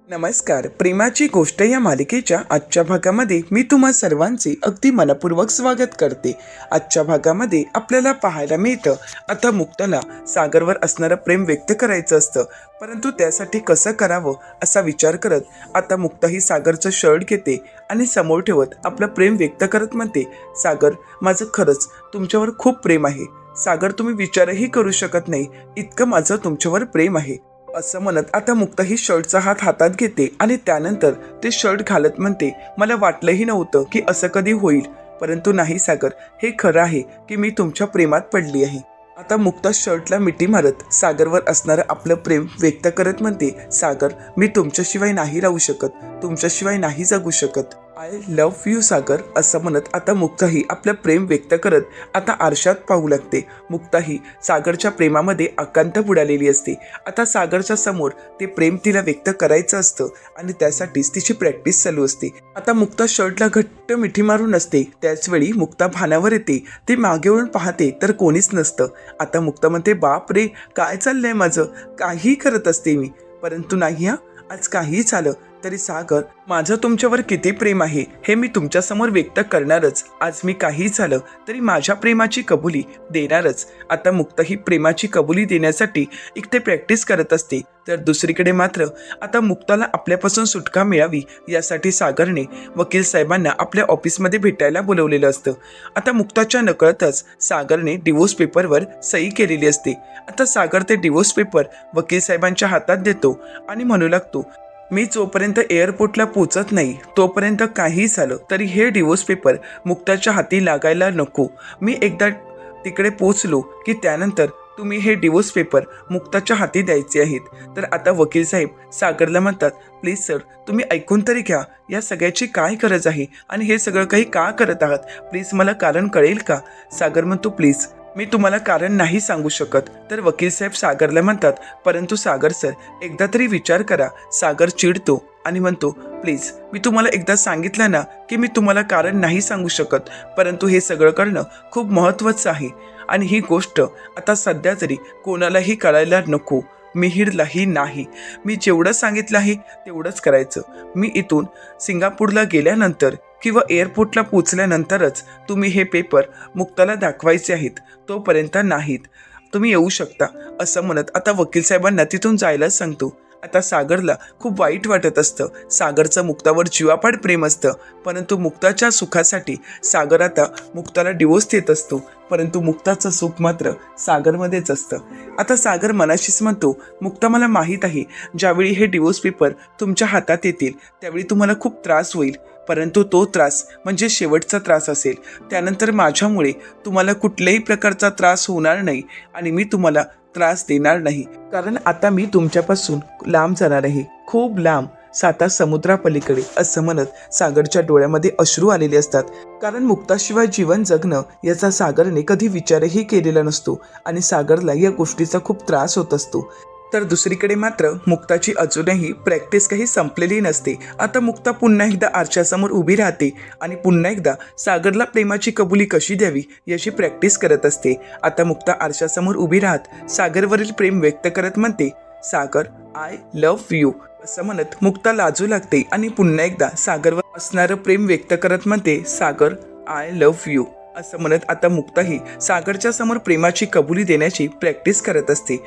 नमस्कार. प्रेमाची गोष्ट या मालिकेच्या आजच्या भागामध्ये मी तुम्हा सर्वांचे अगदी मनपूर्वक स्वागत करते. आजच्या भागामध्ये आपल्याला पाहायला मिळतं, आता मुक्ताला सागरवर असणारं प्रेम व्यक्त करायचं असतं, परंतु त्यासाठी कसं करावं असा विचार करत आता मुक्ता ही सागरचं शर्ट घेते आणि समोर ठेवत आपलं प्रेम व्यक्त करत म्हणते, सागर, माझं खरंच तुमच्यावर खूप प्रेम आहे. सागर, तुम्ही विचारही करू शकत नाही इतकं माझं तुमच्यावर प्रेम आहे. असं म्हणत आता मुक्ता ही शर्टचा हात हातात घेते आणि त्यानंतर ते शर्ट घालत म्हणते, मला वाटलंही नव्हतं की असं कधी होईल, परंतु नाही सागर, हे खरं आहे की मी तुमच्या प्रेमात पडली आहे. आता मुक्ता शर्टला मिठी मारत सागरवर असणारं आपलं प्रेम व्यक्त करत म्हणते, सागर, मी तुमच्याशिवाय नाही राहू शकत, तुमच्याशिवाय नाही जगू शकत. आय लव्ह यू सागर. असं म्हणत आता मुक्ताही आपलं प्रेम व्यक्त करत आता आरशात पाहू लागते. मुक्ताही सागरच्या प्रेमामध्ये आकांत बुडालेली असते. आता सागरच्या समोर ते प्रेम तिला व्यक्त करायचं असतं आणि त्यासाठीच तिची प्रॅक्टिस चालू असते. आता मुक्ता शर्टला घट्ट मिठी मारून असते. त्याचवेळी मुक्ता भानावर येते. ती मागे वळून पाहते तर कोणीच नसतं. आता मुक्ता म्हणते, बाप रे, काय चाललंय माझं, काही करत असते मी, परंतु नाही हा, आज काहीही झालं तरी सागर, माझं तुमच्यावर किती प्रेम आहे हे मी तुमच्यासमोर व्यक्त करणारच. आज मी काही झालं तरी माझ्या प्रेमाची कबुली देणारच. आता मुक्ता ही प्रेमाची कबुली देण्यासाठी एक ते प्रॅक्टिस करत असते, तर दुसरीकडे मात्र आता मुक्ताला आपल्यापासून सुटका मिळावी यासाठी सागरने वकील साहेबांना आपल्या ऑफिसमध्ये भेटायला बोलवलेलं असतं. आता मुक्ताच्या नकळतच सागरने डिवोर्स पेपरवर सही केलेली असते. आता सागर ते डिवोर्स पेपर वकील साहेबांच्या हातात देतो आणि म्हणू लागतो, मी जोपर्यंत एअरपोर्टला पोचत नाही तोपर्यंत काही झालं तरी हे डिवोर्स पेपर मुक्ताच्या हाती लागायला नको. मी एकदा तिकडे पोचलो की त्यानंतर तुम्ही हे डिवोर्स पेपर मुक्ताच्या हाती द्यायचे आहेत. तर आता वकील साहेब सागरला म्हणतात, प्लीज सर, तुम्ही ऐकून तरी घ्या, या सगळ्याची काय गरज आहे आणि हे सगळं काही का करत आहात, प्लीज मला कारण कळेल का. सागर म्हणतो, प्लीज मी तुम्हाला कारण नाही सांगू शकत. तर वकील साहेब सागरला म्हणतात, परंतु सागर सर, एकदा तरी विचार करा. सागर चिडतो आणि म्हणतो, प्लीज, मी तुम्हाला एकदा सांगितलं ना की मी तुम्हाला कारण नाही सांगू शकत, परंतु हे सगळं करणं खूप महत्त्वाचं आहे आणि ही गोष्ट आता सध्या तरी कोणालाही कळायला नको, मिहिरलाही नाही. मी जेवढं सांगितलं आहे तेवढंच करायचं. मी इथून सिंगापूरला गेल्यानंतर किंवा एअरपोर्टला पोचल्यानंतरच तुम्ही हे पेपर मुक्ताला दाखवायचे आहेत, तोपर्यंत नाहीत. तुम्ही येऊ शकता. असं म्हणत आता वकील साहेबांना तिथून जायलाच सांगतो. आता सागरला खूप वाईट वाटत असतं. सागरचं मुक्तावर जीवापाड प्रेम असतं, परंतु मुक्ताच्या सुखासाठी सागर आता मुक्ताला डिवोर्स देत असतो, परंतु मुक्ताचं सुख मात्र सागरमध्येच असतं. आता सागर मनाशीच म्हणतो, मुक्ता, मला माहीत आहे ज्यावेळी हे डिवोर्स पेपर तुमच्या हातात येतील त्यावेळी तुम्हाला खूप त्रास होईल, परंतु तो त्रास म्हणजे शेवटचा त्रास असेल. त्यानंतर माझ्यामुळे तुम्हाला कुठल्याही प्रकारचा त्रास होणार नाही आणि मी तुम्हाला त्रास देणार नाही, कारण आता मी तुमच्यापासून लांब जाणार आहे, खूप लांब, 7 समुद्रापलीकडे. असं म्हणत सागरच्या डोळ्यामध्ये अश्रू आलेले असतात, कारण मुक्ताशिवाय जीवन जगणं याचा सागरने कधी विचारही केलेला नसतो आणि सागरला या गोष्टीचा खूप त्रास होत असतो. तर दुसरीकडे मात्र मुक्ताची अजूनही प्रॅक्टिस काही संपलेली नसते. आता मुक्ता पुन्हा एकदा आरशासमोर उभी राहते आणि पुन्हा एकदा सागरला प्रेमाची कबुली कशी द्यावी याची प्रॅक्टिस करत असते. आता मुक्ता आरशासमोर उभी राहत सागरवरील प्रेम व्यक्त करत म्हणते, सागर, आय लव्ह यू. असं म्हणत मुक्ता लाजू लागते आणि पुन्हा एकदा सागरवर असणारं प्रेम व्यक्त करत म्हणते, सागर, आय लव्ह यू. असं म्हणत आता मुक्ताही सागरच्या समोर प्रेमाची कबुली देण्याची प्रॅक्टिस करत असते.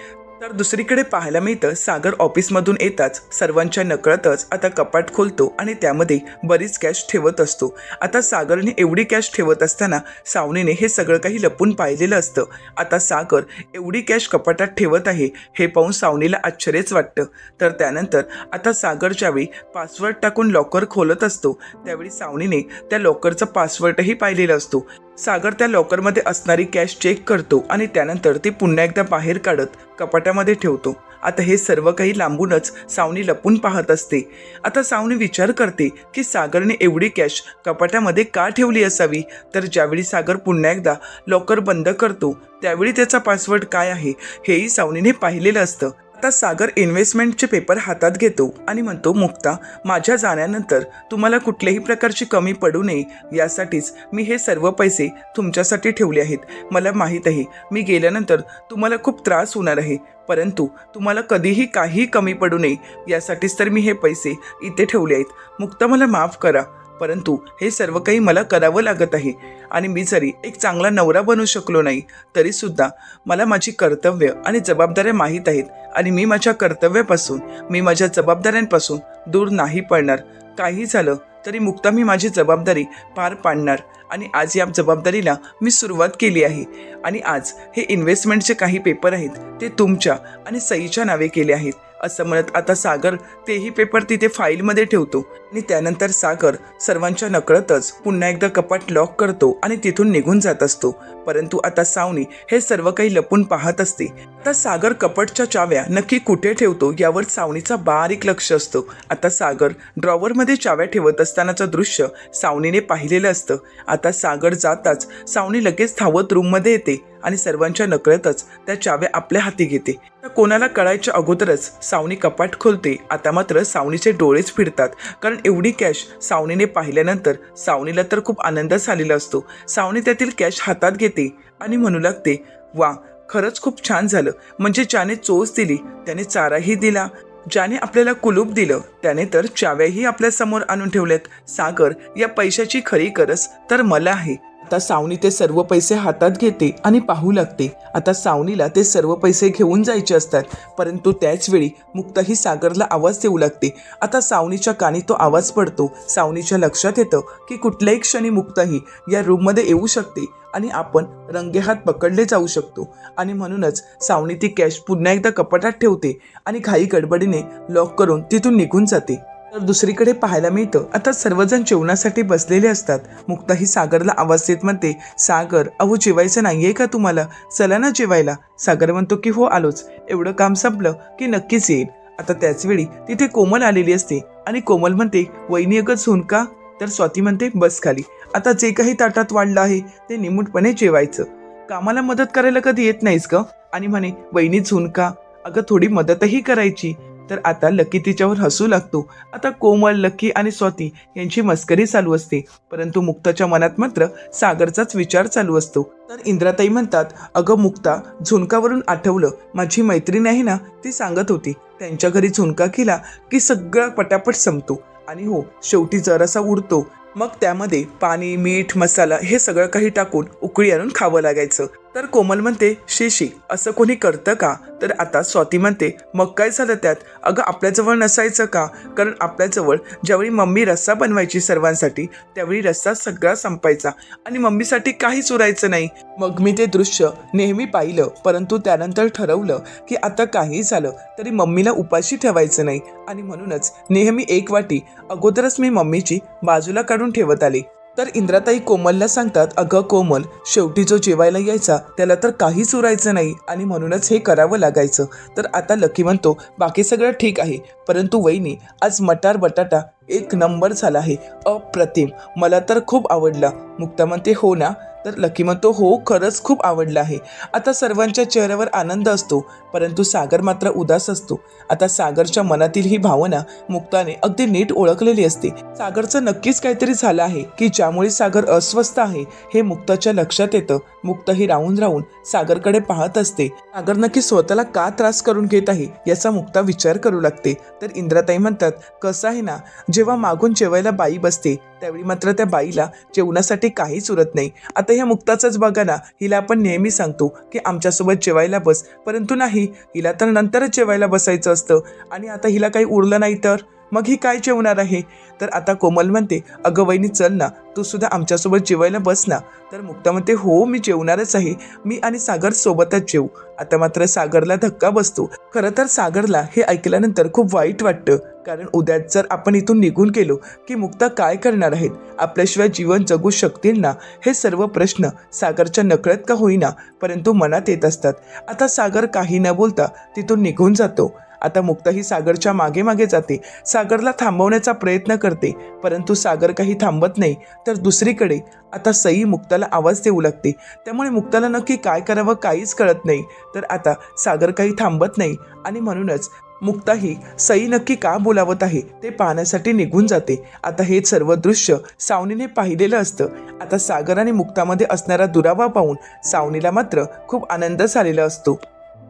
तर दुसरीकडे पाहायला मिळतं, सागर ऑफिसमधून येताच सर्वांच्या नकळतच आता कपाट खोलतो आणि त्यामध्ये बरीच कॅश ठेवत असतो. आता सागरने एवढी कॅश ठेवत असताना सावनीने हे सगळं काही लपून पाहिलेलं असतं. आता सागर एवढी कॅश कपाटात ठेवत आहे हे पाहून सावनीला आश्चर्यच वाटतं. तर त्यानंतर आता सागर ज्यावेळी पासवर्ड टाकून लॉकर खोलत असतो त्यावेळी सावनीने त्या लॉकरचा पासवर्डही पाहिलेला असतो. सागर त्या लॉकरमध्ये असणारी कॅश चेक करतो आणि त्यानंतर ती पुन्हा एकदा बाहेर काढत कपाटामध्ये ठेवतो. आता हे सर्व काही लांबूनच सावनी लपून पाहत असते. आता सावनी विचार करते की सागरने एवढी कॅश कपाटामध्ये का ठेवली असावी. तर ज्यावेळी सागर पुन्हा एकदा लॉकर बंद करतो त्यावेळी त्याचा पासवर्ड काय आहे हेही सावनीने पाहिलेलं असतं. आता सागर इन्व्हेस्टमेंटचे पेपर हातात घेतो आणि म्हणतो, मुक्ता, माझ्या जाण्यानंतर तुम्हाला कुठल्याही प्रकारची कमी पडू नये यासाठीच मी हे सर्व पैसे तुमच्यासाठी ठेवले आहेत. मला माहीत आहे मी गेल्यानंतर तुम्हाला खूप त्रास होणार आहे, परंतु तुम्हाला कधीही काही कमी पडू नये यासाठीच तर मी हे पैसे इथे ठेवले आहेत. मुक्ता, मला माफ करा, परंतु हे सर्व काही मला करावं लागत आहे आणि मी जरी एक चांगला नवरा बनू शकलो नाही तरीसुद्धा मला माझी कर्तव्य आणि जबाबदाऱ्या माहीत आहेत आणि मी माझ्या कर्तव्यापासून, मी माझ्या जबाबदाऱ्यांपासून दूर नाही पडणार. काही झालं तरी मुक्ता, मी माझी जबाबदारी पार पाडणार आणि आज या जबाबदारीला मी सुरुवात केली आहे आणि आज हे इन्व्हेस्टमेंटचे काही पेपर आहेत ते तुमच्या आणि सईच्या नावे केले आहेत. असं म्हणत आता सागर तेही पेपर तिथे फाईलमध्ये ठेवतो आणि त्यानंतर सागर सर्वांच्या नकळतच पुन्हा एकदा कपाट लॉक करतो आणि तिथून निघून जात असतो. परंतु आता सावनी हे सर्व काही लपून पाहत असते. आता सागर कपाटच्या चाव्या नक्की कुठे ठेवतो यावर सावनीचा बारीक लक्ष असतो. आता सागर ड्रॉवरमध्ये चाव्या ठेवत असतानाचं दृश्य सावनीने पाहिलेलं असतं. आता सागर जाताच सावनी लगेच धावत रूममध्ये येते आणि सर्वांच्या नकळतच त्या चाव्या आपल्या हाती घेते. तर कोणाला कळायच्या अगोदरच सावनी कपाट खोलते. आता मात्र सावनीचे डोळेच फिरतात, कारण एवढी कॅश सावनीने पाहिल्यानंतर सावनीला तर खूप आनंद झालेला असतो. सावनी त्यातील कॅश हातात घेते आणि म्हणू लागते, वा, खरंच खूप छान झालं. म्हणजे ज्याने चोच दिली त्याने चाराही दिला, ज्याने आपल्याला कुलूप दिलं त्याने तर चाव्याही आपल्या समोर आणून ठेवल्यात. सागर, या पैशाची खरी गरज तर मला आहे. आता सावनी ते सर्व पैसे हातात घेते आणि पाहू लागते. आता सावनीला ते सर्व पैसे घेऊन जायचे असतात, परंतु त्याच वेळी मुक्ता ही सागरला आवाज देऊ लागते. आता सावनीच्या कानी तो आवाज पडतो. सावनीच्या लक्षात येतं की कुठल्याही क्षणी मुक्ताही या रूममध्ये येऊ शकते आणि आपण रंगेहात पकडले जाऊ शकतो आणि म्हणूनच सावनी ती कॅश पुन्हा एकदा कपाटात ठेवते आणि घाई गडबडीने लॉक करून तिथून निघून जाते. तर दुसरीकडे पाहायला मिळतं आता सर्वजण जेवणासाठी बसलेले असतात. मुक्ता ही सागरला आवाज देत म्हणते, सागर, अहो जेवायचं नाहीये का तुम्हाला? चला ना जेवायला. सागर म्हणतो की हो, आलोच. एवढं काम संपलं की नक्कीच येईल. आता त्याचवेळी तिथे कोमल आलेली असते आणि कोमल म्हणते, वहिनी अगं झुणका. तर स्वाती म्हणते, बस खाली. आता जे काही ताटात वाढलं आहे ते निमूटपणे जेवायचं. कामाला मदत करायला कधी येत नाहीस ग? आणि म्हणे, वहिनी झुणका, अगं थोडी मदतही करायची. तर आता लकी तिच्यावर हसू लागतो. आता कोमल, लकी आणि स्वाती यांची मस्करी चालू असते, परंतु मुक्ताच्या मनात मात्र सागरचाच विचार चालू असतो. तर इंद्राताई म्हणतात, अगं मुक्ता, झुणकावरून आठवलं, माझी मैत्रीण आहे ना, ती सांगत होती त्यांच्या घरी झुणका केला की सगळं पटापट संपतो आणि हो, शेवटी जरासा उडतो. मग त्यामध्ये पाणी, मीठ, मसाला हे सगळं काही टाकून उकळी आणून खावं लागायचं. तर कोमल म्हणते, शी, असं कोणी करतं का? तर आता स्वाती म्हणते, मग काय झालं त्यात? अगं आपल्याजवळ नसायचं का? कारण आपल्याजवळ ज्यावेळी मम्मी रस्सा बनवायची सर्वांसाठी त्यावेळी रस्सा सगळा संपायचा आणि मम्मीसाठी काहीच उरायचं नाही. मग मी ते दृश्य नेहमी पाहिलं, परंतु त्यानंतर ठरवलं की आता काही झालं तरी मम्मीला उपाशी ठेवायचं नाही आणि म्हणूनच नेहमी एक वाटी अगोदरच मी मम्मीची बाजूला काढून ठेवत आले. तर इंद्राताई कोमलला सांगतात, अगं कोमल, शेवटी जो जेवायला यायचा त्याला तर काहीच उरायचं नाही आणि म्हणूनच हे करावं लागायचं. तर आता लकी म्हणतो, बाकी सगळं ठीक आहे, परंतु वहिनी, आज मटार बटाटा एक नंबर झाला आहे, अप्रतिम, मला तर खूप आवडला. मुक्ता म्हणते, हो ना? तर लकी म्हणतो, हो, खरंच खूप आवडलं आहे. आता सर्वांच्या चेहऱ्यावर आनंद असतो, परंतु सागर मात्र उदास असतो. आता सागरच्या मनातील ही भावना मुक्ताने अगदी नीट ओळखलेली असते. सागरचं नक्कीच काहीतरी झालं आहे की ज्यामुळे सागर अस्वस्थ आहे हे मुक्ताच्या लक्षात येतं. मुक्ता ही राहून राहून सागरकडे पाहत असते. सागर नक्की स्वतःला का त्रास करून घेत आहे याचा मुक्ता विचार करू लागते. तर इंद्राताई म्हणतात, कसं आहे ना, जेव्हा मागून जेवायला बाई बसते त्यावेळी मात्र त्या बाईला जेवणासाठी काहीच उरत नाही. आता ह्या मुक्ताचंच बघा ना, हिला आपण नेहमी सांगतो की आमच्यासोबत जेवायला बस, परंतु नाही, हिला तर नंतरच जेवायला बसायचं असतं आणि आता हिला काही उरलं नाही तर मग ही काय जेवणार आहे? तर आता कोमल म्हणते, अगं वहिनी, चल ना, तू सुद्धा आमच्यासोबत जेवायला बस ना. तर मुक्ता म्हणते, हो, मी जेवणारच आहे, मी आणि सागर सोबतच जेवू. आता मात्र सागरला धक्का बसतो. खरं तर सागरला हे ऐकल्यानंतर खूप वाईट वाटतं, कारण उद्या जर आपण इथून निघून गेलो की मुक्ता काय करणार आहेत, आपल्याशिवाय जीवन जगू शकतील ना, हे सर्व प्रश्न सागरच्या नकळत का होईना परंतु मनात येत असतात. आता सागर काही न बोलता तिथून निघून जातो. आता मुक्ता ही सागरच्या मागे मागे जाते, सागरला थांबवण्याचा प्रयत्न करते, परंतु सागर काही थांबत नाही. तर दुसरीकडे आता सई मुक्ताला आवाज देऊ लागते. त्यामुळे मुक्ताला नक्की काय करावं काहीच कळत नाही. तर आता सागर काही थांबत नाही आणि म्हणूनच मुक्ता ही सई नक्की का बोलावत आहे ते पाहण्यासाठी निघून जाते. आता हे सर्व दृश्य सावनीने पाहिलेलं असतं. आता सागर आणि मुक्तामध्ये असणारा दुरावा पाहून सावनीला मात्र खूप आनंद झालेला असतो.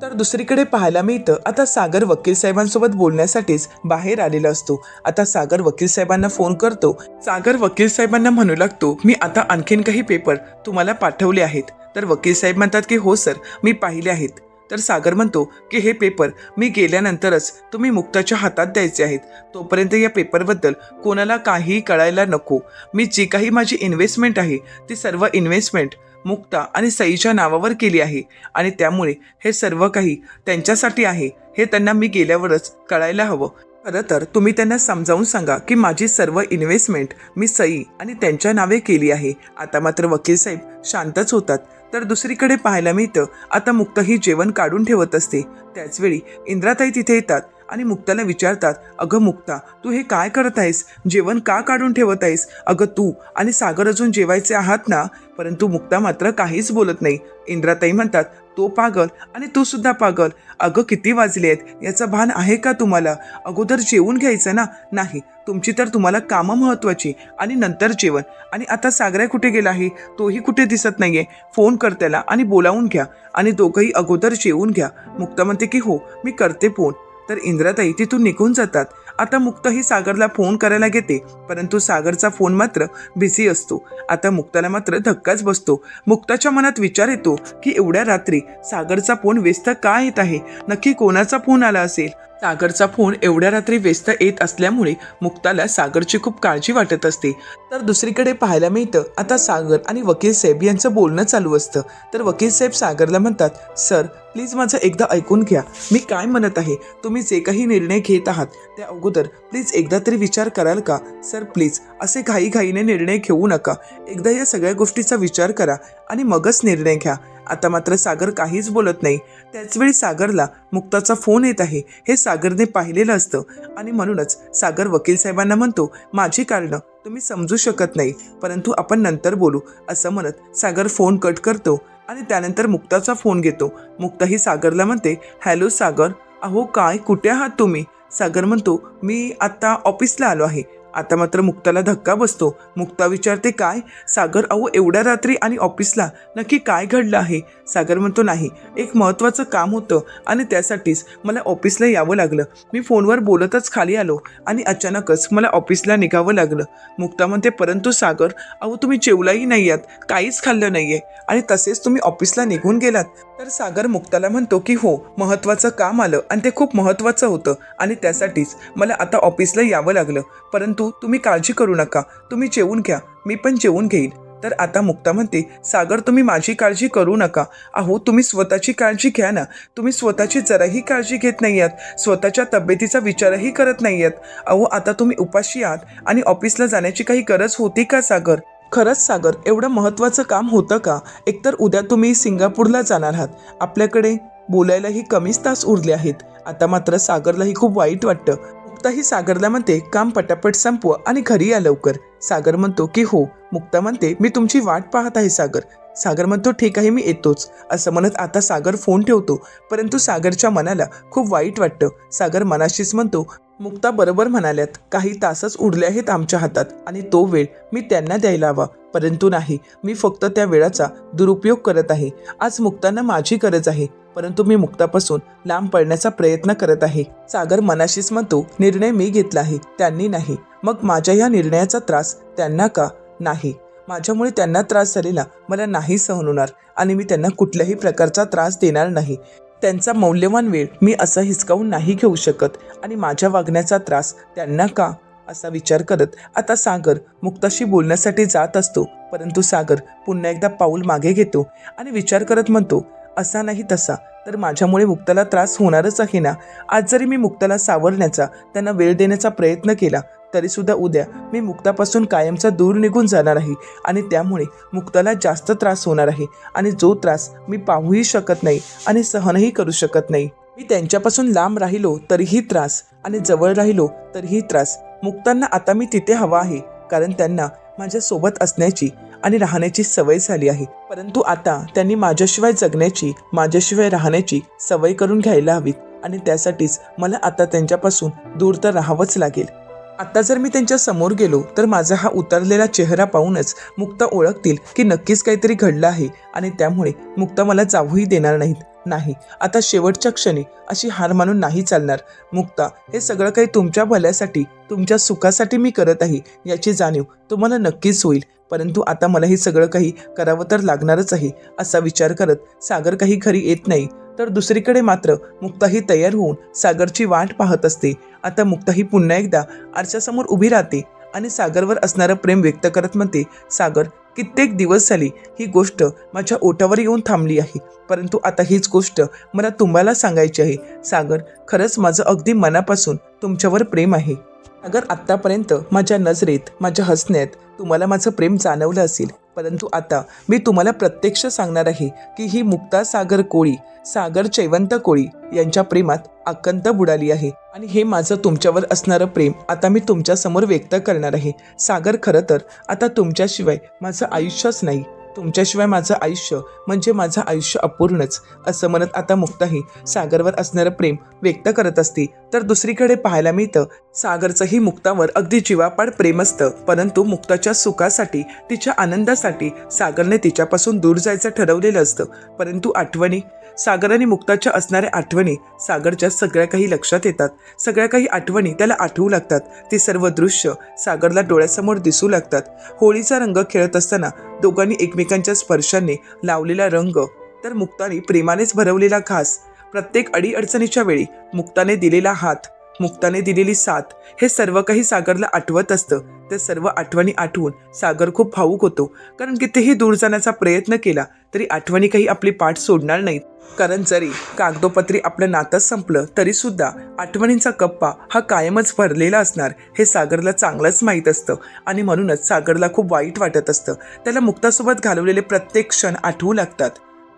तर दुसरीकडे पाहायला मिळतं आता सागर वकील साहेबांसोबत बोलण्यासाठीच बाहेर आलेला असतो. आता सागर वकील साहेबांना फोन करतो. सागर वकील साहेबांना म्हणू लागतो, मी आता आणखीन काही पेपर तुम्हाला पाठवले आहेत. तर वकील साहेब म्हणतात की हो सर, मी पाहिले आहेत. तर सागर म्हणतो की हे पेपर मी गेल्यानंतरच तुम्ही मुक्ताच्या हातात द्यायचे आहेत. तोपर्यंत या पेपरबद्दल कोणाला काहीही कळायला नको. मी जी काही माझी इन्व्हेस्टमेंट आहे ती सर्व इन्व्हेस्टमेंट मुक्ता आणि सईच्या नावावर केली आहे आणि त्यामुळे हे सर्व काही त्यांच्यासाठी आहे हे त्यांना मी गेल्यावरच कळायला हवं. खरं तर तुम्ही त्यांना समजावून सांगा की माझी सर्व इन्व्हेस्टमेंट मी सई आणि त्यांच्या नावे केली आहे. आता मात्र वकील साहेब शांतच होतात. तर दुसरीकडे पाहायला मिळतं आता मुक्ता ही जेवण काढून ठेवत असते. त्याचवेळी इंद्राताई तिथे येतात आणि मुक्ताला विचारतात, अगं मुक्ता, तू हे काय करत आहेस? जेवण का काढून ठेवत आहेस? अगं तू आणि सागर अजून जेवायचे आहात ना? परंतु मुक्ता मात्र काहीच बोलत नाही. इंद्राताई म्हणतात, तो पागल आणि तू सुद्धा पागल. अगं किती वाजले आहेत याचं भान आहे का तुम्हाला? अगोदर जेवून घ्यायचं ना? नाही, तुमची तर तुम्हाला कामं महत्वाची आणि नंतर जेवण. आणि आता सागऱ्या कुठे गेला आहे? तोही कुठे दिसत नाहीये. फोन कर त्याला आणि बोलावून घ्या आणि दोघंही अगोदर जेवून घ्या. मुक्ता म्हणते की हो, मी करते फोन. तर इंद्राताई तिथून निघून जातात. आता मुक्ता ही सागरला फोन करायला घेते, परंतु सागरचा फोन मात्र बिझी असतो. आता मुक्ताला मात्र धक्काच बसतो. मुक्ताच्या मनात विचार येतो की एवढ्या रात्री सागरचा फोन व्यस्त का येत आहे? नक्की कोणाचा फोन आला असेल? सागरचा फोन एवढ्या रात्री व्यस्त येत असल्यामुळे मुक्ताला सागरची खूप काळजी वाटत असते. तर दुसरीकडे पाहायला मिळतं आता सागर आणि वकील साहेब यांचं बोलणं चालू असतं. तर वकील साहेब सागरला म्हणतात, सर प्लीज माझं एकदा ऐकून घ्या. मी काय म्हणत आहे, तुम्ही जे काही निर्णय घेत आहात त्या अगोदर प्लीज एकदा तरी विचार कराल का? सर प्लीज असे घाईघाईने निर्णय घेऊ नका. एकदा या सगळ्या गोष्टीचा विचार करा आणि मगच निर्णय घ्या. आता मात्र सागर काहीच बोलत नाही. त्याचवेळी सागरला मुक्ताचा फोन येत आहे हे सागरने पाहिलेलं असतं आणि म्हणूनच सागर वकील साहेबांना म्हणतो, माझी कारणं तुम्ही समजू शकत नाही, परंतु आपण नंतर बोलू. असं म्हणत सागर फोन कट करतो आणि त्यानंतर मुक्ताचा फोन घेतो. मुक्ता ही सागरला म्हणते, हॅलो सागर, अहो काय, कुठे आहात तुम्ही? सागर म्हणतो, मी आत्ता ऑफिसला आलो आहे. आता मात्र मुक्ताला धक्का बसतो. मुक्ता विचारते, काय? सागर, अहो एवढ्या रात्री आणि ऑफिसला, नक्की काय घडलं आहे? सागर म्हणतो, नाही, एक महत्त्वाचं काम होतं आणि त्यासाठीच मला ऑफिसला यावं लागलं. मी फोनवर बोलतच खाली आलो आणि अचानकच मला ऑफिसला निघावं लागलं. मुक्ता म्हणते, परंतु सागर, अहो तुम्ही जेवलाही नाही आहात, काहीच खाल्लं नाही आहे आणि तसेच तुम्ही ऑफिसला निघून गेलात. तर सागर मुक्ताला म्हणतो की हो, महत्त्वाचं काम आलं आणि ते खूप महत्त्वाचं होतं आणि त्यासाठीच मला आता ऑफिसला यावं लागलं. परंतु तुम्ही काळजी करू नका, तुम्ही जेवून घ्या, मी पण जेवून घेईन. तर आता मुक्ता म्हणते, सागर तुम्ही माझी काळजी करू नका. अहो तुम्ही स्वतःची काळजी घ्या ना. तुम्ही स्वतःची जराही काळजी घेत नाही आहात, स्वतःच्या तब्येतीचा विचारही करत नाही आहात. अहो आता तुम्ही उपाशी आहात आणि ऑफिसला जाण्याची काही गरज होती का सागर? खरंच सागर, एवढं महत्त्वाचं काम होतं का? एकतर उद्या तुम्ही सिंगापूरला जाणार आहात, आपल्याकडे बोलायलाही कमीच तास उरले आहेत. आता मात्र सागरलाही खूप वाईट वाटतं. मुक्ताही सागरला म्हणते, काम पटापट संपवा आणि घरी या लवकर. सागर म्हणतो की हो. मुक्ता म्हणते, मी तुमची वाट पाहत आहे सागर. सागर म्हणतो, ठीक आहे, मी येतोच. असं म्हणत आता सागर फोन ठेवतो. परंतु सागरच्या मनाला खूप वाईट वाटतं. सागर मनाशीच म्हणतो, मुक्ता बरोबर म्हणाल्यात, काही तासच उरले आहेत आमच्या हातात आणि तो वेळ मी त्यांना द्यायला हवा. परंतु नाही, मी फक्त त्या वेळाचा दुरुपयोग करत आहे. आज मुक्तांना माझी गरज आहे, परंतु मी मुक्तापासून लांब पडण्याचा प्रयत्न करत आहे. सागर मनाशीच म्हणतो, निर्णय मी घेतला आहे, त्यांनी नाही. मग माझ्या या निर्णयाचा त्रास त्यांना का? नाही, माझ्यामुळे त्यांना त्रास झालेला मला नाही सहन होणार आणि मी त्यांना कुठल्याही प्रकारचा त्रास देणार नाही. त्यांचा मौल्यवान वेळ मी असा हिसकावून नाही घेऊ शकत आणि माझ्या वागण्याचा त्रास त्यांना का? असा विचार करत आता सागर मुक्ताशी बोलण्यासाठी जात असतो. परंतु सागर पुन्हा एकदा पाऊल मागे घेतो आणि विचार करत म्हणतो, असा नाही तसा तर माझ्यामुळे मुक्ताला त्रास होणारच आहे ना. आज जरी मी मुक्ताला सावरण्याचा, त्यांना वेळ देण्याचा प्रयत्न केला तरीसुद्धा उद्या मी मुक्तापासून कायमचा दूर निघून जाणार आहे आणि त्यामुळे मुक्ताला जास्त त्रास होणार आहे आणि जो त्रास मी पाहूही शकत नाही आणि सहनही करू शकत नाही. मी त्यांच्यापासून लांब राहिलो तरीही त्रास आणि जवळ राहिलो तरीही त्रास. मुक्तांना आता मी तिथे हवा आहे, कारण त्यांना माझ्या सोबत असण्याची आणि राहण्याची सवय झाली आहे. परंतु आता त्यांनी माझ्याशिवाय जगण्याची, माझ्याशिवाय राहण्याची सवय करून घ्यायला हवीत आणि त्यासाठीच मला आता त्यांच्यापासून दूर तर राहावंच लागेल. आता जर मी त्यांच्या समोर गेलो तर माझा हा उतरलेला चेहरा पाहूनच मुक्ता ओळखतील की नक्कीच काहीतरी घडलं आहे आणि त्यामुळे मुक्ता मला जाऊही देणार नाहीत. नाही, आता शेवटच्या क्षणी अशी हार मानून नाही चालणार. मुक्ता, हे सगळं काही तुमच्या भल्यासाठी, तुमच्या सुखासाठी मी करत आहे याची जाणीव तुम्हाला नक्कीच होईल. परंतु आता मला हे सगळं काही करावं तर लागणारच आहे असा विचार करत सागर काही घरी येत नाही. तर दुसरीकडे मात्र मुक्ताही तयार होऊन सागरची वाट पाहत असते. आता मुक्ताही पुन्हा एकदा आरशासमोर उभी राहते आणि सागरवर असणारं प्रेम व्यक्त करत म्हणते, सागर, कित्येक दिवस झाली ही गोष्ट माझ्या ओठावर येऊन थांबली आहे, परंतु आता हीच गोष्ट मला तुम्हाला सांगायची आहे. सागर, खरंच माझं अगदी मनापासून तुमच्यावर प्रेम आहे. अगर आत्तापर्यंत माझ्या नजरेत, माझ्या हसण्यात तुम्हाला माझं प्रेम जाणवलं असेल, परंतु आता मी तुम्हाला प्रत्यक्ष सांगणार आहे की ही मुक्ता सागर कोळी, सागर जयवंत कोळी यांच्या प्रेमात आकंत बुडाली आहे आणि हे माझं तुमच्यावर असणारं प्रेम आता मी तुमच्यासमोर व्यक्त करणार आहे. सागर, खरं तर आता तुमच्याशिवाय माझं आयुष्यच नाही. तुमच्याशिवाय माझं आयुष्य म्हणजे माझं आयुष्य अपूर्णच, असं म्हणत आता मुक्ताही सागरवर असणारं प्रेम व्यक्त करत असते. तर दुसरीकडे पाहायला मिळतं सागरचंही मुक्तावर अगदी जीवापाड प्रेम असतं, परंतु मुक्ताच्या सुखासाठी, तिच्या आनंदासाठी सागरने तिच्यापासून दूर जायचं ठरवलेलं असतं. परंतु आठवणी, सागर आणि मुक्ताच्या असणाऱ्या आठवणी सागरच्या सगळ्या काही लक्षात येतात. सगळ्या काही आठवणी त्याला आठवू लागतात. ती सर्व दृश्य सागरला डोळ्यासमोर दिसू लागतात. होळीचा रंग खेळत असताना दोघांनी एकमेकांच्या स्पर्शाने लावलेला रंग, तर मुक्ताने प्रेमानेच भरवलेला घास, प्रत्येक अडीअडचणीच्या वेळी मुक्ताने दिलेला हात, मुक्ताने दिलेली साथ, हे सर्व काही सागरला आठवत असतं. ते सर्व आठवणी आठवून सागर खूप भावूक होतो, कारण कितीही दूर जाण्याचा प्रयत्न केला तरी आठवणी काही आपली पाठ सोडणार नाहीत. कारण जरी कागदोपत्री आपलं नातं संपलं तरी सुद्धा आठवणींचा कप्पा हा कायमच भरलेला असणार हे सागरला चांगलंच माहीत असतं आणि म्हणूनच सागरला खूप वाईट वाटत असतं. त्याला मुक्तासोबत घालवलेले प्रत्येक क्षण आठवू लागतात.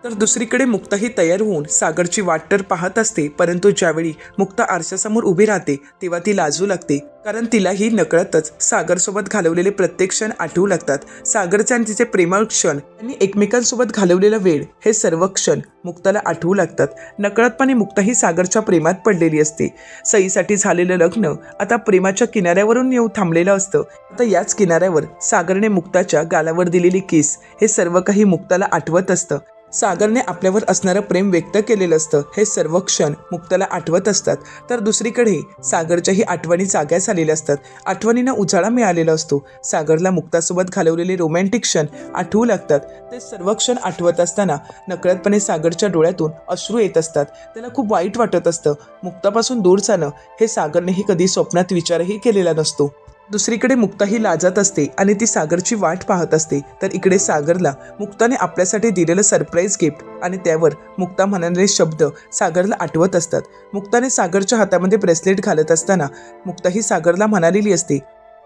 तर दुसरीकडे मुक्ताही तयार होऊन सागरची वाट तर पाहत असते, परंतु ज्यावेळी मुक्ता आरशासमोर उभी राहते तेव्हा ती लाजू लागते, कारण तिलाही नकळतच सागरसोबत घालवलेले प्रत्येक क्षण आठवू लागतात. सागरचे आणि तिचे प्रेमळ क्षण, त्यांनी एकमेकांसोबत घालवलेला वेळ, हे सर्व क्षण मुक्ताला आठवू लागतात. नकळतपणे मुक्ताही सागरच्या प्रेमात पडलेली असते. सईसाठी झालेलं लग्न आता प्रेमाच्या किनाऱ्यावरून येऊन थांबलेलं असतं. आता याच किनाऱ्यावर सागरने मुक्ताच्या गालावर दिलेली किस, हे सर्व काही मुक्ताला आठवत असतं. सागरने आपल्यावर असणारं प्रेम व्यक्त केलेलं असतं. हे सर्व क्षण मुक्ताला आठवत असतात. तर दुसरीकडे सागरच्याही आठवणी जाग्या झालेल्या असतात. आठवणींना उजाळा मिळालेला असतो. सागरला मुक्तासोबत घालवलेले रोमॅन्टिक क्षण आठवू लागतात. ते सर्व क्षण आठवत असताना नकळतपणे सागरच्या डोळ्यातून अश्रू येत असतात. त्याला खूप वाईट वाटत असतं. मुक्तापासून दूर जाणं हे सागरनेही कधी स्वप्नात विचारही केलेला नसतो. दुसरीकडे मुक्ताही लाजत असते आणि ती सागरची वाट पाहत असते. तर इकडे सागरला मुक्ताने आपल्यासाठी दिलेलं सरप्राईज गिफ्ट आणि त्यावर मुक्ता म्हणालेले शब्द सागरला आठवत असतात. मुक्ताने सागरच्या हातामध्ये ब्रेसलेट घालत असताना मुक्ताही सागरला म्हणालेली असते,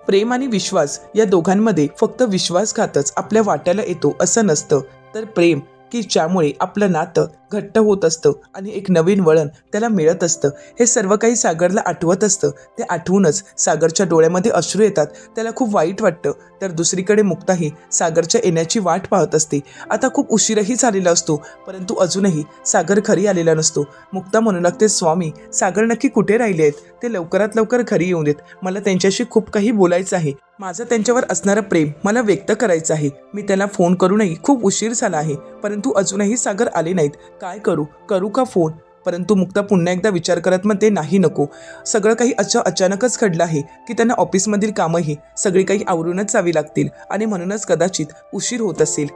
प्रेम आणि विश्वास या दोघांमध्ये फक्त विश्वासघातच आपल्या वाट्याला येतो असं नसतं, तर प्रेम की ज्यामुळे आपलं नातं घट्ट होत असतं आणि एक नवीन वळण त्याला मिळत असतं, हे सर्व काही सागरला आठवत असतं. ते आठवूनच सागरच्या डोळ्यामध्ये अश्रू येतात. त्याला खूप वाईट वाटतं. तर दुसरीकडे मुक्ताही सागरच्या येण्याची वाट पाहत असते. आता खूप उशीरही झालेला असतो, परंतु अजूनही सागर घरी आलेला नसतो. मुक्ता म्हणू लागते, स्वामी, सागर नक्की कुठे राहिले आहेत? ते लवकरात लवकर घरी येऊन देत. मला त्यांच्याशी खूप काही बोलायचं आहे. माझं त्यांच्यावर असणारं प्रेम मला व्यक्त करायचं आहे. मी त्याला फोन करूनही खूप उशीर झाला आहे, परंतु अजूनही सागर आले नाहीत. काय करू का फोन? परंतु मुक्ता पुन्हा एकदा विचार करत म्हणते, नाही, नको. सगळं काही अचानकच घडलं आहे की त्यांना ऑफिसमधील कामही सगळी काही आवरूनच जावी लागतील आणि म्हणूनच कदाचित उशीर होत असेल.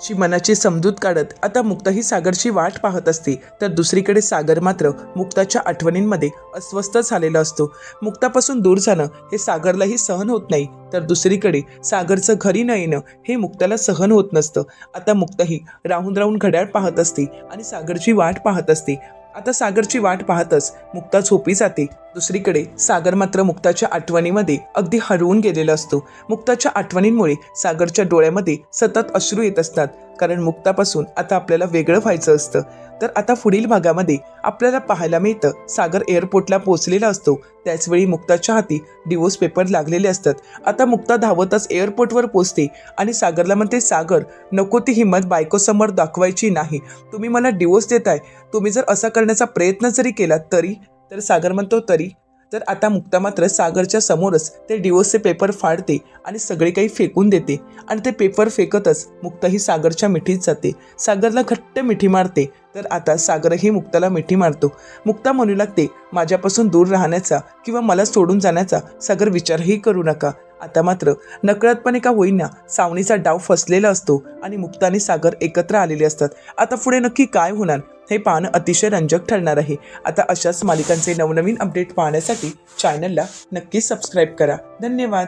ची मनाची समजूत काढत आता मुक्ताही सागरची वाट पाहत असते. तर दुसरीकडे सागर मात्र मुक्ताच्या आठवणींमध्ये अस्वस्थ झालेला असतो. मुक्तापासून दूर जाणं हे सागरलाही सहन होत नाही. तर दुसरीकडे सागरचं घरी न येणं हे मुक्ताला सहन होत नसतं. आता मुक्ताही राहून राहून घड्याळ पाहत असते आणि सागरची वाट पाहत असते. आता सागरची वाट पाहतच मुक्ता झोपी जाते. दुसरीकडे सागर मात्र मुक्ताच्या आठवणीमध्ये अगदी हरवून गेलेला असतो. मुक्ताच्या आठवणींमुळे सागरच्या डोळ्यामध्ये सतत अश्रू येत असतात, कारण मुक्तापासून आता आपल्याला वेगळं व्हायचं असतं. तर आता पुढील भागामध्ये आपल्याला पाहायला मिळतं सागर एअरपोर्टला पोहोचलेला असतो. त्याचवेळी मुक्ताच्या हाती डिवोर्स पेपर लागलेले असतात. आता मुक्ता धावतच एअरपोर्टवर पोहोचते आणि सागरला म्हणते, सागर, नको ती हिंमत बायकोसमोर दाखवायची नाही. तुम्ही मला डिवोर्स देताय. तुम्ही जर असा करण्याचा प्रयत्न जरी केला तरी. तर सागर म्हणतो, तरी? तर आता मुक्ता मात्र सागरच्या समोरच ते डिवोर्सचे पेपर फाडते आणि सगळे काही फेकून देते. आणि ते पेपर फेकतच मुक्ता ही सागरच्या मिठीत जाते. सागरला घट्ट मिठी मारते. तर आता सागरही मुक्ताला मिठी मारतो. मुक्ता म्हणू लागते, माझ्यापासून दूर राहण्याचा किंवा मला सोडून जाण्याचा सागर विचारही करू नका. आता मात्र नकळतपणे का होईना सावनीचा डाव फसलेला असतो आणि मुक्ता आणि सागर एकत्र आलेले असतात. आता पुढे नक्की काय होणार हे पाहणं अतिशय रंजक ठरणार आहे. आता अशाच मालिकांचे नवनवीन अपडेट पाहण्यासाठी चॅनलला नक्की सबस्क्राईब करा. धन्यवाद.